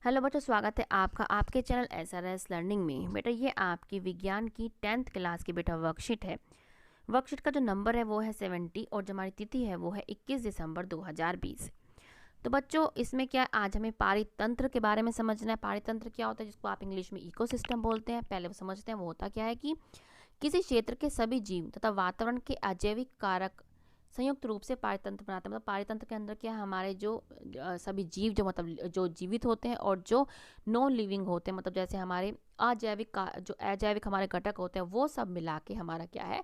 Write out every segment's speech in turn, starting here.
Hello बच्चों, स्वागत है आपका आपके चैनल SRS लर्निंग में। बेटा ये आपकी विज्ञान की 10th क्लास की बेटा वर्कशीट है। वर्कशीट का जो नंबर है वो है 70 और जो हमारी तिथि है वो है 21 दिसंबर 2020। तो बच्चों इसमें क्या है, आज हमें पारितंत्र के बारे में समझना है। पारितंत्र क्या होता है, जिसको आप इंग्लिश में इकोसिस्टम बोलते हैं। पहले वो समझते हैं वो होता क्या है कि किसी क्षेत्र के सभी जीव तथा वातावरण के अजैविक कारक संयुक्त रूप से पारितंत्र बनाते हैं। मतलब पारितंत्र के अंदर क्या है, हमारे जो सभी जीव जो मतलब जो जीवित होते हैं और जो नॉन लिविंग होते हैं, मतलब जैसे हमारे अजैविक का जो अजैविक हमारे घटक होते हैं वो सब मिला के हमारा क्या है,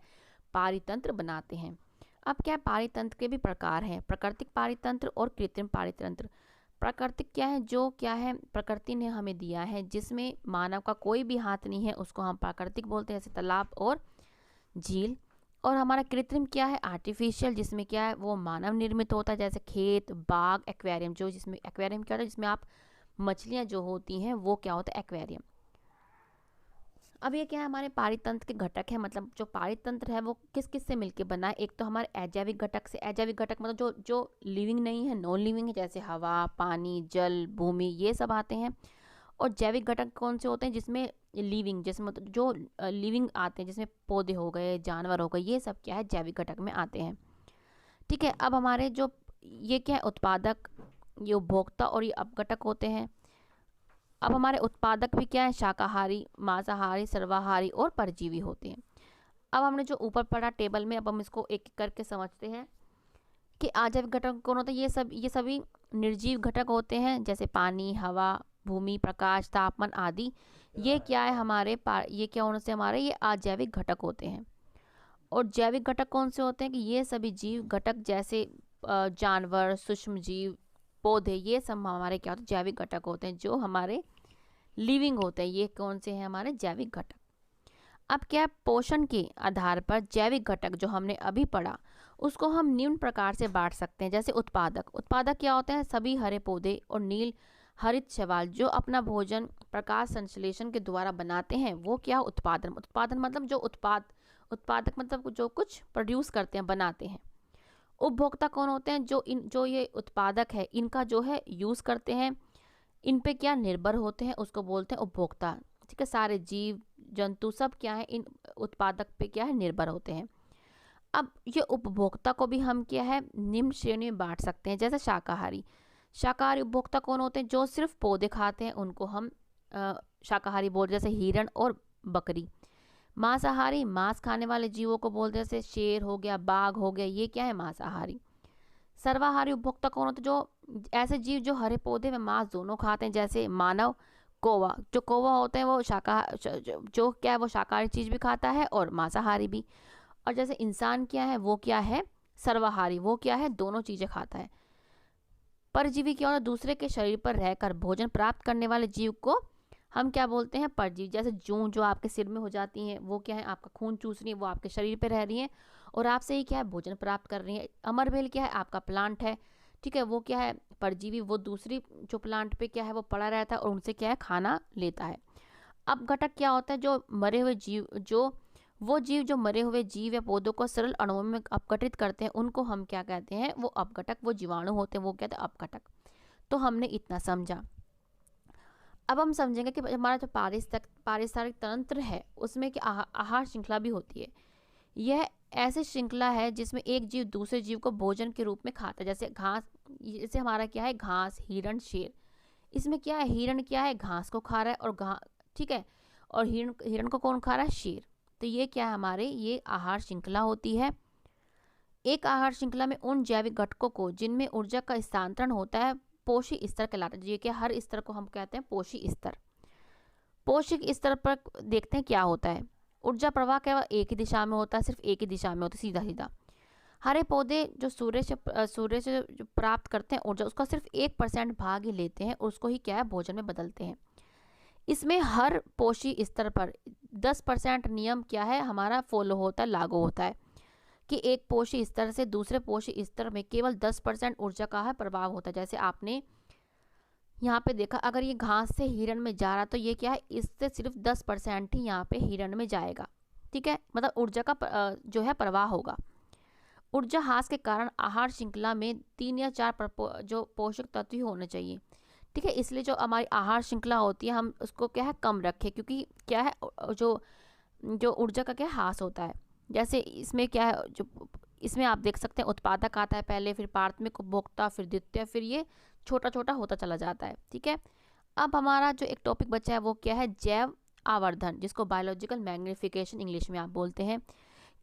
पारितंत्र बनाते हैं। अब क्या है, पारितंत्र के भी प्रकार हैं, प्राकृतिक पारितंत्र और कृत्रिम पारितंत्र। प्राकृतिक क्या है, जो क्या है प्रकृति ने हमें दिया है, जिसमें मानव का कोई भी हाथ नहीं है, उसको हम प्राकृतिक बोलते हैं, जैसे तालाब और झील। और हमारा कृत्रिम क्या है, आर्टिफिशियल, जिसमें क्या है वो मानव निर्मित होता है, जैसे खेत, बाग, एक्वेरियम। जो जिसमें एक्वेरियम क्या होता है, जिसमें आप मछलियाँ जो होती हैं वो क्या होता है, एक्वेरियम। अब ये क्या है, हमारे पारितंत्र के घटक है। मतलब जो पारितंत्र है वो किस किस से मिलकर बना है। एक तो हमारे अजैविक घटक से। अजैविक घटक मतलब जो जो लिविंग नहीं है, नॉन लिविंग है, जैसे हवा, पानी, जल, भूमि, ये सब आते हैं। और जैविक घटक कौन से होते हैं, जिसमें लिविंग, जिसमें मतलब जो लिविंग आते हैं, जिसमें पौधे हो गए, जानवर हो गए, ये सब क्या है जैविक घटक में आते हैं। ठीक है। अब हमारे जो ये क्या है, उत्पादक, ये उपभोक्ता और ये अपघटक होते हैं। अब हमारे उत्पादक भी क्या है, शाकाहारी, मांसाहारी, सर्वाहारी और परजीवी होते हैं। अब हमने जो ऊपर पढ़ा टेबल में, अब हम इसको एक एक करके समझते हैं कि अजैविक घटक कौन होते हैं। ये सभी निर्जीव घटक होते हैं, जैसे पानी, हवा, भूमि, प्रकाश, तापमान आदि। ये क्या है हमारे ये क्या होने से हमारे ये अजैविक घटक होते हैं। और जैविक घटक कौन से होते हैं कि ये सभी जीव घटक, जैसे जानवर, सूक्ष्म जीव, पौधे, ये सब हमारे क्या होते हैं, जैविक घटक होते हैं, जो हमारे लिविंग होते हैं। ये कौन से हैं, हमारे जैविक घटक। अब क्या, पोषण के आधार पर जैविक घटक जो हमने अभी पढ़ा उसको हम निम्न प्रकार से बांट सकते हैं। जैसे उत्पादक। उत्पादक क्या होते हैं, सभी हरे पौधे और नील हरित शैवाल जो अपना भोजन प्रकाश संश्लेषण के द्वारा बनाते हैं, वो क्या उत्पादन। उत्पादन मतलब जो उत्पादक मतलब जो कुछ प्रोड्यूस करते हैं, बनाते हैं। उपभोक्ता कौन होते हैं, जो ये उत्पादक है इनका जो है यूज करते हैं, इन पे क्या निर्भर होते हैं, उसको बोलते हैं उपभोक्ता। ठीक है। सारे जीव जंतु सब क्या है, इन उत्पादक पे क्या है, निर्भर होते हैं। अब ये उपभोक्ता को भी हम क्या है, निम्न श्रेणी में बांट सकते हैं। जैसे शाकाहारी। शाकाहारी उपभोक्ता कौन होते हैं, जो सिर्फ पौधे खाते हैं, उनको हम शाकाहारी बोलते हैं, जैसे हिरण और बकरी। मांसाहारी, मांस खाने वाले जीवों को बोलते हैं, जैसे शेर हो गया, बाघ हो गया, ये क्या है, मांसाहारी। सर्वाहारी उपभोक्ता कौन होते हैं, जो ऐसे जीव जो हरे पौधे व मांस दोनों खाते हैं, जैसे मानव, कौवा। जो कौवा होते हैं वो जो क्या है, वो शाकाहारी चीज भी खाता है और मांसाहारी भी। और जैसे इंसान क्या है, वो क्या है, सर्वाहारी, वो क्या है, दोनों चीजें खाता है। परजीवी क्या होता है, दूसरे के शरीर पर रहकर भोजन प्राप्त करने वाले जीव को हम क्या बोलते हैं, परजीवी। जैसे जूं जो आपके सिर में हो जाती हैं, वो क्या है, आपका खून चूस रही है, वो आपके शरीर पे रह रही है और आपसे ही क्या है, भोजन प्राप्त कर रही है। अमरबेल क्या है, आपका प्लांट है। ठीक है। वो क्या है, परजीवी, वो दूसरी जो प्लांट पे क्या है वो पड़ा रहता है और उनसे क्या है, खाना लेता है। अपघटक क्या होता है, जो मरे हुए जीव, जो मरे हुए जीव या पौधों को सरल अणुओं में अपघटित करते हैं, उनको हम क्या कहते हैं, वो अपघटक। वो जीवाणु होते हैं, वो कहते हैं अपघटक। तो हमने इतना समझा। अब हम समझेंगे कि हमारा जो पारिस्थितिक तंत्र है उसमें कि आहार श्रृंखला भी होती है। यह ऐसी श्रृंखला है जिसमें एक जीव दूसरे जीव को भोजन के रूप में खाता है। जैसे घास, जैसे हमारा क्या है, घास, हिरण, शेर। इसमें क्या है, हिरण क्या है, घास को खा रहा है और ठीक है, और हिरण को कौन खा रहा है, शेर। तो ये क्या है, हमारे ये आहार श्रृंखला होती है। एक आहार श्रृंखला में उन जैविक घटकों को जिनमें ऊर्जा का स्थानांतरण होता है पोषी स्तर कहलाता है। ये कि हर स्तर को हम कहते हैं पोषी स्तर। पोषक स्तर पर देखते हैं क्या होता है। ऊर्जा प्रवाह केवल एक ही दिशा में होता है, सिर्फ एक ही दिशा में होता है, सीधा सीधा। हरे पौधे जो सूर्य से जो प्राप्त करते हैं ऊर्जा, उसका सिर्फ 1% भाग ही लेते हैं, उसको ही क्या है, भोजन में बदलते हैं। इसमें हर पोषी स्तर पर 10% नियम क्या है, हमारा फॉलो होता है, लागू होता है कि एक पोषी स्तर से दूसरे पोषी स्तर में केवल 10% ऊर्जा का है प्रभाव होता है। जैसे आपने यहाँ पे देखा, अगर ये घास से हिरण में जा रहा तो ये क्या है, इससे सिर्फ 10% ही यहाँ पे हिरण में जाएगा। ठीक है। मतलब ऊर्जा का जो है प्रवाह होगा। ऊर्जा ह्रास के कारण आहार श्रृंखला में 3 या 4 जो पोषक तत्व ही होने चाहिए। ठीक है। इसलिए जो हमारी आहार श्रृंखला होती है हम उसको क्या है कम रखें, क्योंकि क्या है जो जो ऊर्जा का क्या ह्रास होता है। जैसे इसमें क्या है, जो इसमें आप देख सकते हैं उत्पादक आता है पहले, फिर प्राथमिक, उपभोक्ता, फिर द्वितीय, फिर ये छोटा छोटा होता चला जाता है। ठीक है। अब हमारा जो एक टॉपिक बचा है वो क्या है, जैव आवर्धन, जिसको बायोलॉजिकल मैग्निफिकेशन इंग्लिश में आप बोलते हैं।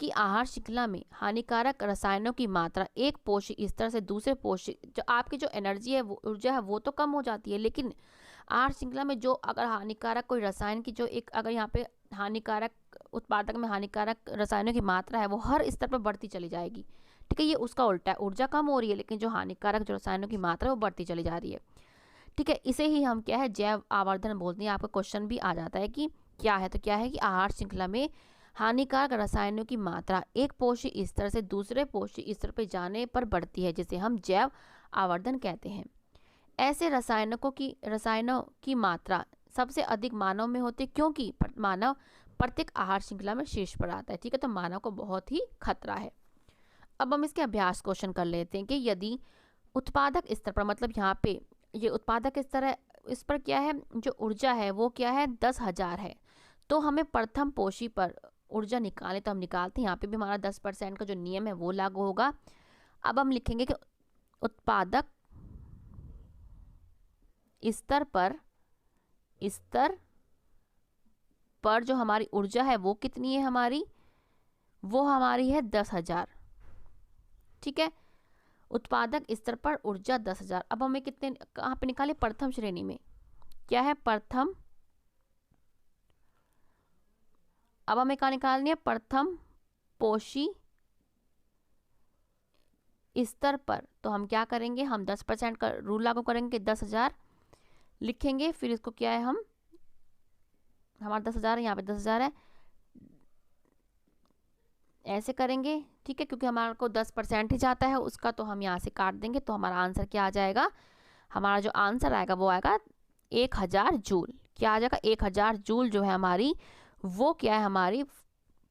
कि आहार श्रृंखला में हानिकारक रसायनों की मात्रा एक पोषक स्तर से दूसरे पोषक, जो आपकी जो एनर्जी है वो ऊर्जा है वो तो कम हो जाती है, लेकिन आहार श्रृंखला में जो अगर हानिकारक कोई रसायन की जो एक अगर यहाँ पे हानिकारक उत्पादक में हानिकारक रसायनों की मात्रा है वो हर स्तर पर बढ़ती चली जाएगी। ठीक है। ये उसका उल्टा है, ऊर्जा कम हो रही है लेकिन जो हानिकारक जो रसायनों की मात्रा है वो बढ़ती चली जा रही है। ठीक है। इसे ही हम क्या है जैव आवर्धन बोलते हैं। आपका क्वेश्चन भी आ जाता है कि क्या है, तो क्या है कि आहार श्रृंखला में हानिकारक रसायनों की मात्रा एक पोषक स्तर से दूसरे पोषक स्तर पर जाने पर बढ़ती है, जिसे हम जैव आवर्धन कहते हैं। ऐसे रसायनों की मात्रा सबसे अधिक मानव में होती है, क्योंकि मानव प्रत्येक आहार श्रृंखला में शीर्ष पर आता है। ठीक है। तो मानव को बहुत ही खतरा है। अब हम इसके अभ्यास क्वेश्चन कर लेते हैं कि यदि उत्पादक स्तर पर, मतलब यहाँ पे ये उत्पादक स्तर है, इस पर क्या है जो ऊर्जा है वो क्या है 10,000 है, तो हमें प्रथम पोषी पर ऊर्जा निकालें, तो हम निकालते हैं। यहाँ पे भी हमारा 10% का जो नियम है वो लागू होगा। अब हम लिखेंगे कि उत्पादक स्तर पर जो हमारी ऊर्जा है वो कितनी है हमारी, वो हमारी है 10,000। ठीक है। उत्पादक स्तर पर ऊर्जा 10,000। अब हमें कितने कहाँ पे निकाले, प्रथम श्रेणी में क्या है प्रथम, अब हमें कहाँ निकालनी है प्रथम पोषी स्तर पर। तो हम क्या करेंगे, हम 10% का रूल लागू करेंगे, 10,000 लिखेंगे, फिर इसको क्या है हम हमारा 10,000 है, यहाँ पे 10,000 है, ऐसे करेंगे। ठीक है। क्योंकि हमारे को 10% ही जाता है उसका, तो हम यहाँ से काट देंगे, तो हमारा आंसर क्या आ जाएगा, हमारा जो आंसर आएगा वो आएगा 1,000 जूल। क्या आ जाएगा 1,000 जूल जो है हमारी, वो क्या है हमारी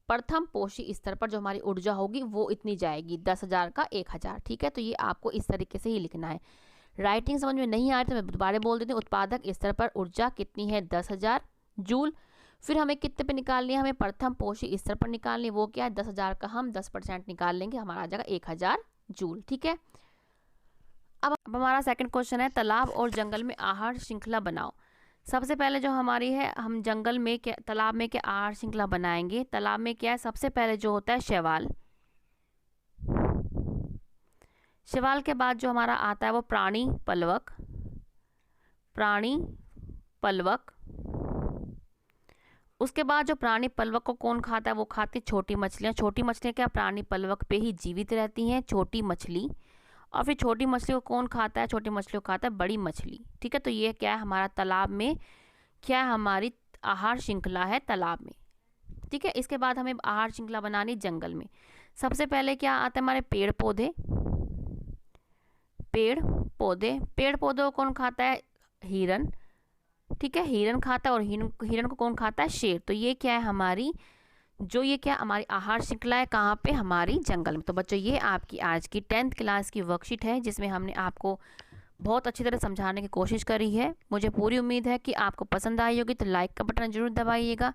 प्रथम पोषी स्तर पर जो हमारी ऊर्जा होगी वो इतनी जाएगी, 10,000 का 1,000। ठीक है। तो ये आपको इस तरीके से ही लिखना है। राइटिंग समझ में नहीं आ रही तो मैं दोबारा बोल देती हूँ। उत्पादक स्तर पर ऊर्जा कितनी है 10,000 जूल, फिर हमें कितने पे निकालनी है, हमें प्रथम पोषी स्तर पर निकालनी है, वो क्या है 10,000 का हम 10% निकाल लेंगे, हमारा आ जाएगा 1,000 जूल। ठीक है। अब हमारा सेकंड क्वेश्चन है, तालाब और जंगल में आहार श्रृंखला बनाओ। सबसे पहले जो हमारी है, हम जंगल में क्या तालाब में क्या आहार श्रृंखला बनाएंगे। तालाब में क्या है, सबसे पहले जो होता है शैवाल, शैवाल के बाद जो हमारा आता है वो प्राणी पलवक, उसके बाद जो प्राणी पलवक को कौन खाता है, वो खाती छोटी मछलियाँ। छोटी मछलियाँ क्या प्राणी पलवक पे ही जीवित रहती हैं, छोटी मछली। और फिर छोटी मछली को कौन खाता है, छोटी मछली को खाता है बड़ी मछली। ठीक है। तो ये क्या है हमारा तालाब में क्या हमारी आहार श्रृंखला है तालाब में। ठीक है। इसके बाद हमें आहार श्रृंखला बनानी जंगल में। सबसे पहले क्या आता है हमारे पेड़ पौधे को कौन खाता है, हिरन। ठीक है। हिरन खाता है, और हिरन को कौन खाता है, शेर। तो ये क्या है हमारी हमारी आहार श्रृंखला है, कहाँ पे, हमारी जंगल में। तो बच्चों ये आपकी आज की 10th क्लास की वर्कशीट है, जिसमें हमने आपको बहुत अच्छी तरह समझाने की कोशिश करी है। मुझे पूरी उम्मीद है कि आपको पसंद आई होगी, तो लाइक का बटन जरूर दबाइएगा,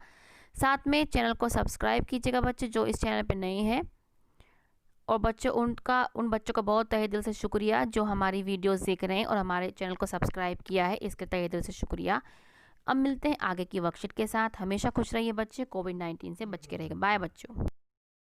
साथ में चैनल को सब्सक्राइब कीजिएगा बच्चे जो इस चैनल पर नए हैं। और बच्चों उन बच्चों का बहुत तहे दिल से शुक्रिया जो हमारी वीडियोस देख रहे हैं और हमारे चैनल को सब्सक्राइब किया है, इसके तहे दिल से शुक्रिया। अब मिलते हैं आगे की वर्कशीट के साथ। हमेशा खुश रहिए बच्चे, कोविड-19 से बच के रहिएगा। बाय बच्चों।